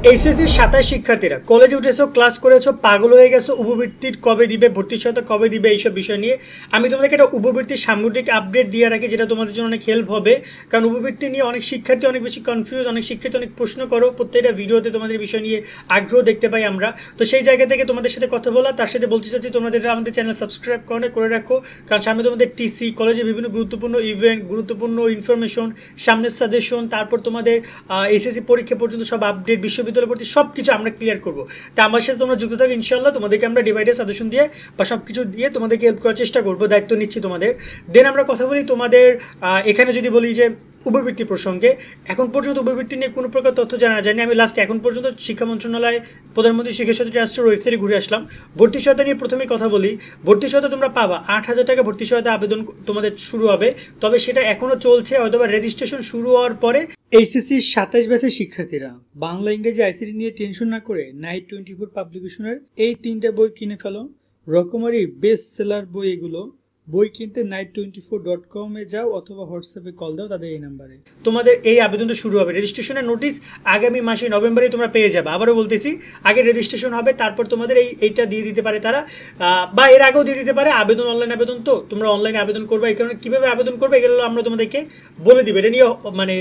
HSC 27 শিক্ষার্থীরা কলেজে উঠেছো, class করেছো, পাগল হয়ে গেছো উপবৃত্তির কবে দিবে, ভর্তির সাথে কবে দিবে, এইসব বিষয় নিয়ে আমি তোমাদেরকে একটা উপবৃত্তির সামগ্রিক আপডেট দিয়ে রাখি, যেটা তোমাদের জন্য অনেক হেল্প হবে। কারণ উপবৃত্তি নিয়ে অনেক শিক্ষার্থী অনেক বেশি কনফিউজ, অনেক শিক্ষার্থী অনেক প্রশ্ন করো, প্রত্যেকটা ভিডিওতে তোমাদের বিষয় নিয়ে আগ্রহ দেখতে পাই আমরা। তো সেই জায়গা থেকে তোমাদের সাথে কথা বলা, তার সাথে বলতে চাচ্ছি তোমাদের আমাদের চ্যানেল সাবস্ক্রাইব করে রাখো। কারণ সামনে তোমাদের টিসি, কলেজে বিভিন্ন গুরুত্বপূর্ণ ইভেন্ট, গুরুত্বপূর্ণ ইনফরমেশন, সামনের সাজেশন, তারপর তোমাদের এইচএসসি পরীক্ষা পর্যন্ত সব আপডেট, বিশ্ববিদ্যালয় ভর্তি সব কিছু আমরা ক্লিয়ার করবো। তা আমার সাথে তোমরা যুক্ত থাকো, ইনশাল্লাহ তোমাদেরকে আমরা ডিভাইডে সাজেশন দিয়ে বা সব কিছু দিয়ে তোমাদেরকে হেল্প করার চেষ্টা করবো, দায়িত্ব নিচ্ছি তোমাদের। দেন আমরা কথা বলি তোমাদের এখানে যদি বলি যে উপবৃত্তি প্রসঙ্গে, এখন পর্যন্ত উপবৃত্তি নিয়ে কোনো প্রকার তথ্য জানা যায়নি। আমি লাস্ট এখন পর্যন্ত শিক্ষা মন্ত্রণালয়, প্রধানমন্ত্রী শিক্ষা সাথী ট্রাস্টের ওয়েবসাইটে ঘুরে আসলাম। ভর্তি সহায়তা নিয়ে প্রথমেই কথা বলি। ভর্তি সহায়তা তোমরা পাবা 8,000 টাকা ভর্তি সহায়তা আবেদন তোমাদের শুরু হবে, তবে সেটা এখনও চলছে, হয়তো বা রেজিস্ট্রেশন শুরু হওয়ার পরে। এইচএসসি 27 ব্যাচের শিক্ষার্থীরা বাংলা ইংরেজি আইসিটি নিয়ে টেনশন না করে নাইট 24 পাবলিকেশনের এই 3টে বই কিনে ফেলো। রকমারির বেস্ট সেলার বই এগুলো। বই কিনতে night24.com যাও অথবা হোয়াটসঅ্যাপে কল দাও তাদের এই নাম্বারে। তোমাদের এই আবেদনটা শুরু হবে। রেজিস্ট্রেশনের নোটিশ আগামী মাসে নভেম্বরে তোমরা পেয়ে যাবে। আবারও বলতেছি, আগে রেজিস্ট্রেশন হবে, তারপর তোমাদের এইটা দিয়ে দিতে পারে তারা, বা এর আগেও দিয়ে দিতে পারে। আবেদন অনলাইন আবেদন, তো তোমরা অনলাইনে আবেদন করবে। এই কারণে কীভাবে আবেদন করবে এগুলো আমরা তোমাদেরকে বলে দিবে। এটা নিয়ে মানে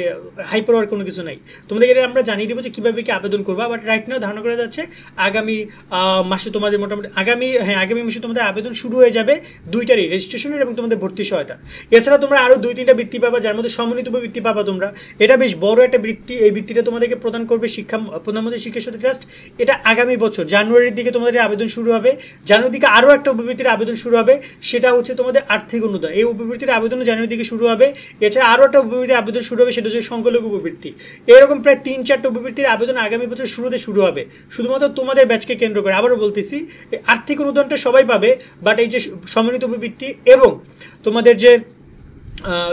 হাইপার হওয়ার কোনো কিছু নাই, তোমাদেরকে এটা আমরা জানিয়ে দেবো যে কীভাবে কি আবেদন করবা। বাট রাইট নাও ধারণা করা যাচ্ছে আগামী মাসে তোমাদের মোটামুটি আগামী মাসে তোমাদের আবেদন শুরু হয়ে যাবে, দুইটারই, রেজিস্ট্রেশনের এবং তোমাদের ভর্তি সহায়তা। এছাড়া তোমরা আরও 2-3টা বৃত্তি পাবা, যার মধ্যে সম্মিলিত বৃত্তি পাবা তোমরা। এটা বেশ বড় একটা বৃত্তি। এই বৃত্তিটা তোমাদেরকে প্রদান করবে প্রধানমন্ত্রী শিক্ষা সাথী ট্রাস্ট। এটা আগামী বছর জানুয়ারির দিকে তোমাদের আবেদন শুরু হবে। জানুয়ারির দিকে আরও একটা উপবৃত্তির আবেদন শুরু হবে, সেটা হচ্ছে তোমাদের আর্থিক অনুদান। এই উপবৃত্তির আবেদন জানুয়ারির দিকে শুরু হবে। এছাড়া আরও একটা উপবৃত্তির আবেদন শুরু হবে, সেটা হচ্ছে সংখ্যালঘু উপবৃত্তি। এরকম প্রায় 3-4টা উপবৃত্তির আবেদন আগামী বছর শুরুতে শুরু হবে, শুধুমাত্র তোমাদের ব্যাচকে কেন্দ্র করে। আবারও বলতেছি, আর্থিক অনুদানটা সবাই পাবে, বাট এই যে সম্মিলিত উপবৃত্তি এবং তোমাদের যে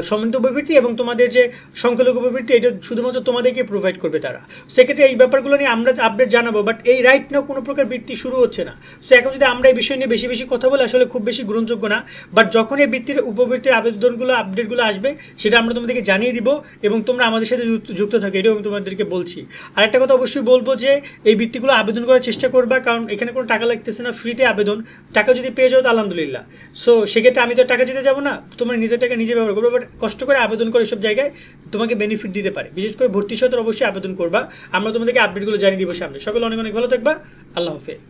সম্মিলিত উপবৃত্তি এবং তোমাদের যে সংখ্যালঘু উপবৃত্তি, এটা শুধুমাত্র তোমাদেরকে প্রোভাইড করবে তারা। সেক্ষেত্রে এই ব্যাপারগুলো নিয়ে আমরা আপডেট জানাবো, বাট এই রাইট নাও কোনো প্রকার বৃত্তি শুরু হচ্ছে না। সো এখন যদি আমরা এই বিষয় নিয়ে বেশি বেশি কথা বলে আসলে খুব বেশি গ্রহণযোগ্য না। বাট যখন এই বৃত্তির উপবৃত্তির আবেদনগুলো আপডেটগুলো আসবে, সেটা আমরা তোমাদেরকে জানিয়ে দিব এবং তোমরা আমাদের সাথে যুক্ত থাকো, এটাও আমি তোমাদেরকে বলছি। আর একটা কথা অবশ্যই বলবো যে এই বৃত্তিগুলো আবেদন করার চেষ্টা করবা, কারণ এখানে কোনো টাকা লাগতেছে না, ফ্রিতে আবেদন। টাকা যদি পেয়ে যাও তো আলহামদুলিল্লাহ। সো সেক্ষেত্রে আমি তো টাকা দিতে যাবো না, তোমার নিজের টাকা নিজে ব্যবহার করবো, বাট কষ্ট করে আবেদন করে সব জায়গায় তোমাকে বেনিফিট দিতে পারে। বিশেষ করে ভর্তি সহায়তার অবশ্যই আবেদন করবা। আমরা তোমাদেরকে আপডেটগুলো জানিয়ে দিব সামনে। সকলে অনেক অনেক ভালো থাকবা। আল্লাহ হাফেজ।